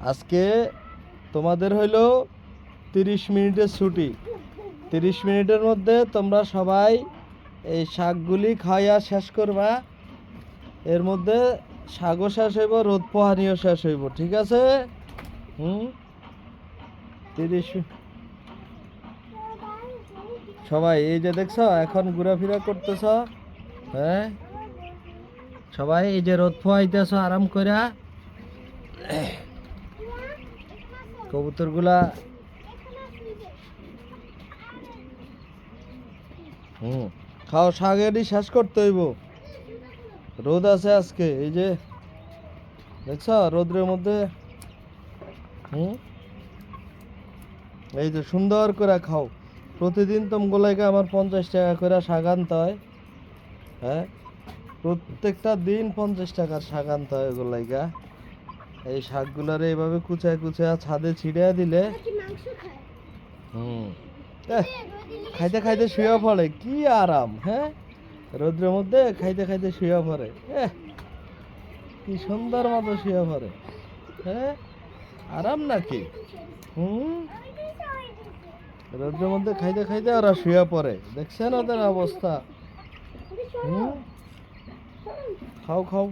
আজকে তোমাদের হইলো 30 মিনিটের ছুটি। 30 মিনিটের মধ্যে তোমরা সবাই এই শাকগুলি খাইয়া শেষ করবা। এর মধ্যে শাকও শেষ হইব, রোদ পোহানিও শেষ হইব, ঠিক আছে? 30 সবাই এই যে দেখছ এখন ঘোরাফেরা করতেছ, হ্যাঁ সবাই এই যে রোদ পোহাইতেছ আরাম কইরা। কবুতরগুলা খাও, শাকেরই শেষ করতে হইব, রোদ আছে আজকে। এই যে দেখছ রোদ্রের মধ্যে এই যে সুন্দর করে খাও। প্রতিদিন তোমগুলাকে আমার 50 টাকা করে শাক আনতে হয়, হ্যাঁ প্রত্যেকটা দিন 50 টাকার শাক আনতে হয় ওগুলাইকা। এই শাকগুলারে এইভাবে কুচায় কুচায় ছাদে ছিড়িয়ে দিলে খাইতে খাইতে শুয়ে পড়ে, কি আরাম। হ্যাঁ রোদ্রের মধ্যে খাইতে খাইতে শুয়ে পড়ে, কি সুন্দর মতো শুয়ে পড়ে। হ্যাঁ আরাম নাকি? রোদ্রের মধ্যে খাইতে খাইতে ওরা শুয়ে পড়ে, দেখছেন ওদের অবস্থা। খাও খাও।